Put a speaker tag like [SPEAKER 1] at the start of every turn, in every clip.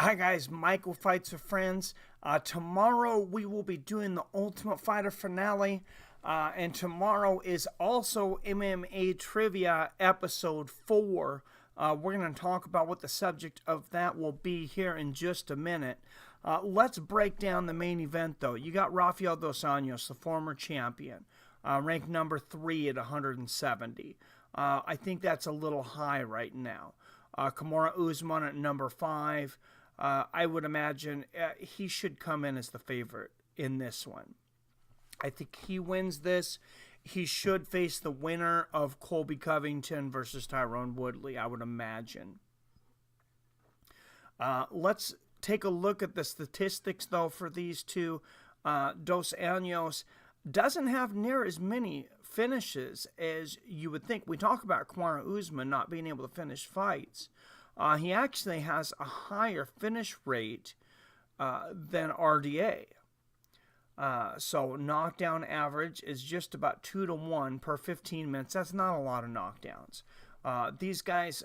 [SPEAKER 1] Hi guys, Michael Fights with Friends. Tomorrow we will be doing the Ultimate Fighter finale. And tomorrow is also MMA Trivia Episode 4. We're going to talk about what the subject of that will be here in just a minute. Let's break down the main event though. You got Rafael Dos Anjos, the former champion, ranked number 3 at 170. I think that's a little high right now. Kamaru Usman at number 5. I would imagine he should come in as the favorite in this one. I think he wins this. He should face the winner of Colby Covington versus Tyron Woodley, I would imagine. Let's take a look at the statistics, though, for these two. Dos Anjos doesn't have near as many finishes as you would think. We talk about Kamaru Usman not being able to finish fights. He actually has a higher finish rate than RDA. So knockdown average is just about 2-1 per 15 minutes. That's not a lot of knockdowns. These guys,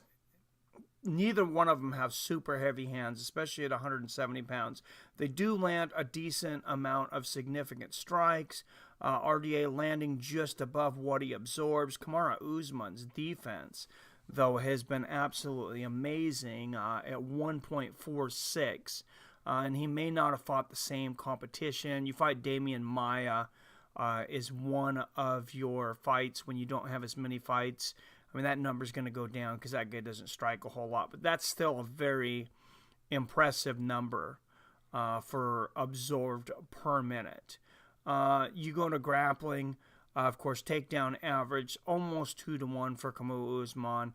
[SPEAKER 1] neither one of them have super heavy hands, especially at 170 pounds. They do land a decent amount of significant strikes. RDA landing just above what he absorbs. Kamaru Usman's defense, though, has been absolutely amazing at 1.46. And he may not have fought the same competition. You fight Damian Maia is one of your fights when you don't have as many fights. I mean, that number's going to go down because that guy doesn't strike a whole lot. But that's still a very impressive number for absorbed per minute. You go to grappling. Of course, takedown average, almost 2-1 for Kamaru Usman.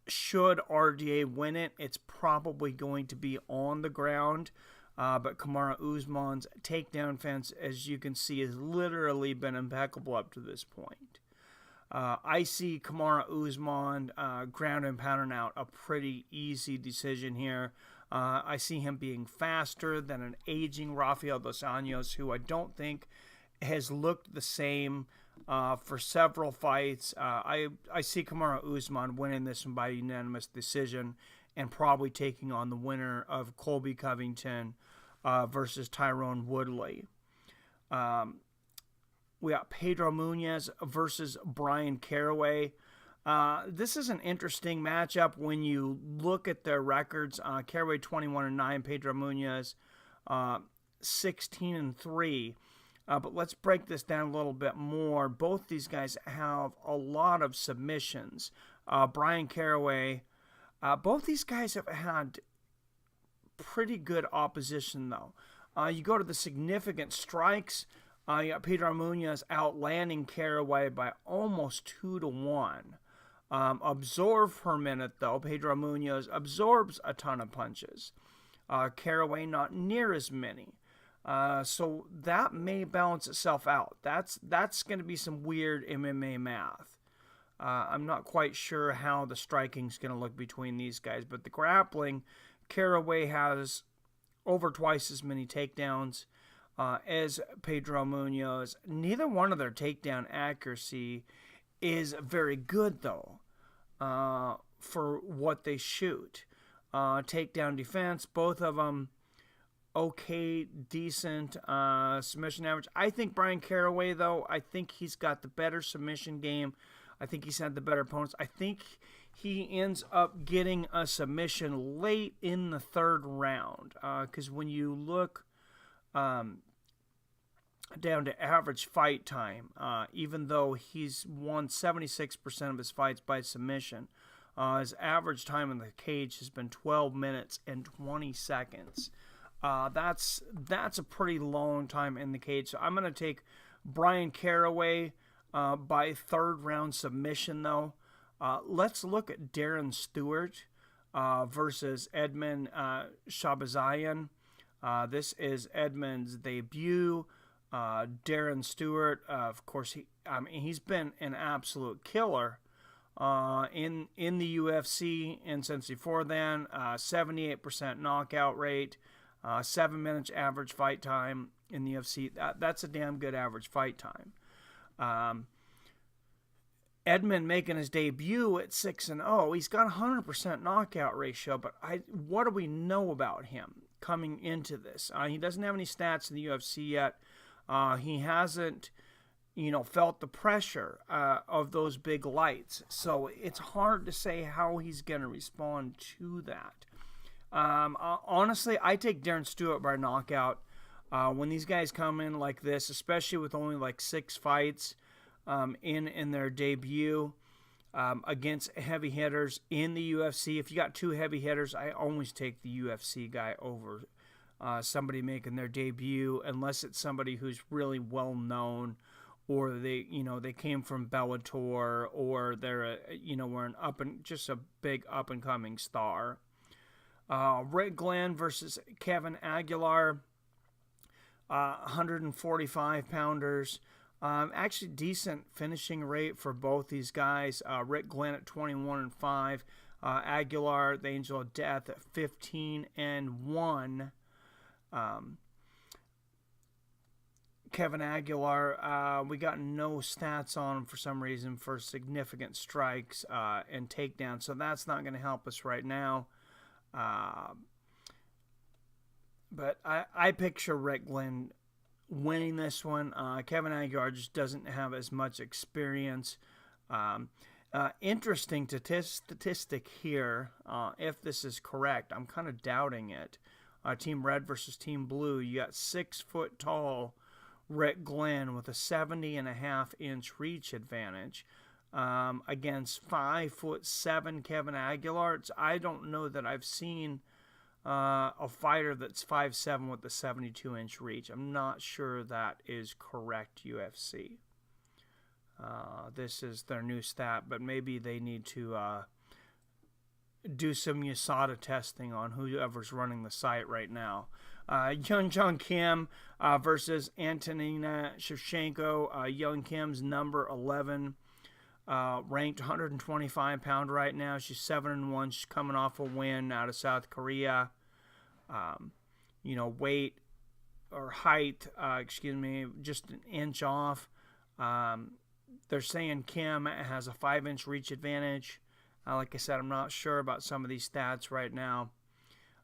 [SPEAKER 1] Should RDA win it, it's probably going to be on the ground. But Kamaru Usman's takedown defense, as you can see, has literally been impeccable up to this point. I see Kamaru Usman ground and pounding out a pretty easy decision here. I see him being faster than an aging Rafael Dos Anjos, who I don't think has looked the same for several fights. I see Kamaru Usman winning this one by unanimous decision and probably taking on the winner of Colby Covington versus Tyron Woodley. We got Pedro Munhoz versus Brian Caraway. This is an interesting matchup when you look at their records. Caraway 21-9, Pedro Munhoz 16-3. But let's break this down a little bit more. Both these guys have a lot of submissions. Brian Caraway, both these guys have had pretty good opposition, though. You go to the significant strikes. You got Pedro Munhoz outlanding Caraway by almost 2-1. Absorb per minute, though. Pedro Munhoz absorbs a ton of punches. Caraway not near as many. So that may balance itself out. That's going to be some weird MMA math. I'm not quite sure how the striking's going to look between these guys, but the grappling, Caraway has over twice as many takedowns as Pedro Munhoz. Neither one of their takedown accuracy is very good, though, for what they shoot. Takedown defense, both of them okay, decent submission average. I think Brian Caraway, though, I think he's got the better submission game. I think he's had the better opponents. I think he ends up getting a submission late in the third round. Because when you look down to average fight time, even though he's won 76% of his fights by submission, his average time in the cage has been 12 minutes and 20 seconds. That's a pretty long time in the cage. So I'm going to take Brian Caraway by third round submission, though. Let's look at Darren Stewart versus Edmund Shabazian. This is Edmund's debut. Darren Stewart, of course, he's been an absolute killer in the UFC, and since before then, 78% knockout rate. 7 minutes average fight time in the UFC. That's a damn good average fight time. Edmund making his debut at 6-0. He's got a 100% knockout ratio, but what do we know about him coming into this? He doesn't have any stats in the UFC yet. He hasn't, felt the pressure of those big lights. So it's hard to say how he's going to respond to that. Honestly, I take Darren Stewart by knockout. When these guys come in like this, especially with only like 6 fights in their debut against heavy hitters in the UFC, if you got 2 heavy hitters, I always take the UFC guy over somebody making their debut, unless it's somebody who's really well known, or they came from Bellator, or they're were just a big up and coming star. Rick Glenn versus Kevin Aguilar, 145 pounders. Actually decent finishing rate for both these guys. Rick Glenn at 21-5. Aguilar, the Angel of Death, at 15-1. Kevin Aguilar, we got no stats on him for some reason for significant strikes and takedowns, so that's not going to help us right now. But I picture Rick Glenn winning this one. Kevin Aguilar just doesn't have as much experience. Interesting statistic here, if this is correct. I'm kind of doubting it. Team Red versus Team Blue. You got 6-foot-tall Rick Glenn with a 70.5-inch reach advantage against 5'7" Kevin Aguilar. I don't know that I've seen a fighter that's 5'7" with a 72-inch reach. I'm not sure that is correct, UFC. This is their new stat, but maybe they need to do some USADA testing on whoever's running the site right now. Young Jong Kim versus Antonina Shevchenko. Young Kim's number 11, ranked 125-pound right now. She's 7-1. She's coming off a win out of South Korea. Weight or height, just an inch off. They're saying Kim has a 5-inch reach advantage. Like I said, I'm not sure about some of these stats right now.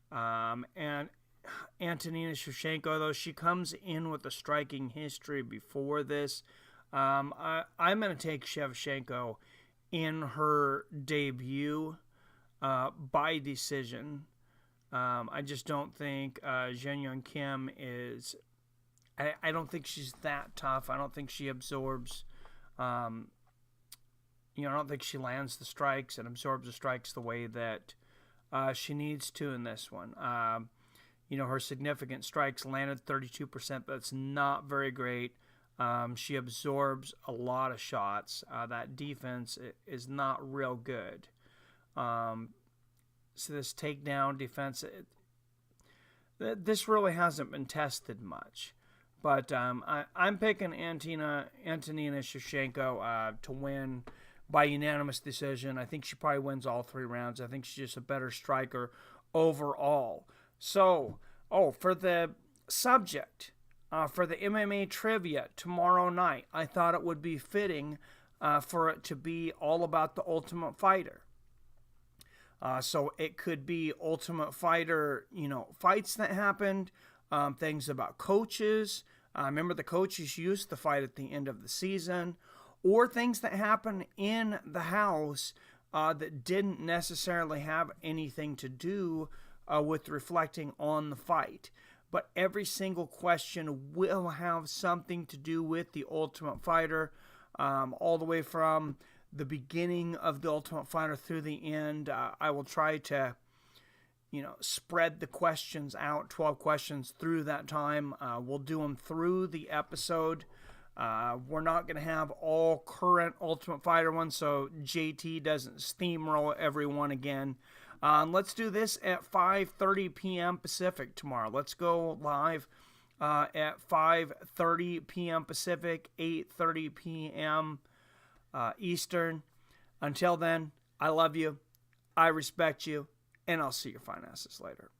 [SPEAKER 1] And Antonina Shevchenko, though, she comes in with a striking history before this. I'm going to take Shevchenko in her debut by decision. I just don't think Jin Young Kim is... I don't think she's that tough. I don't think she absorbs... I don't think she lands the strikes and absorbs the strikes the way that she needs to in this one. Her significant strikes landed 32%. That's not very great. She absorbs a lot of shots. That defense is not real good. So this takedown defense, this really hasn't been tested much. But I'm picking Antonina Shevchenko to win by unanimous decision. I think she probably wins all 3 rounds. I think she's just a better striker overall. So, for the subject, for the MMA trivia tomorrow night, I thought it would be fitting for it to be all about the Ultimate Fighter. So it could be Ultimate Fighter, fights that happened, things about coaches. Remember the coaches used to fight at the end of the season, or things that happen in the house that didn't necessarily have anything to do with reflecting on the fight. But every single question will have something to do with the Ultimate Fighter, all the way from the beginning of the Ultimate Fighter through the end. I will try to, spread the questions out, 12 questions through that time. We'll do them through the episode. We're not going to have all current Ultimate Fighter ones, so JT doesn't steamroll everyone again. Let's do this at 5:30 p.m. Pacific tomorrow. Let's go live at 5:30 p.m. Pacific, 8:30 p.m. Eastern. Until then, I love you, I respect you, and I'll see your fine asses later.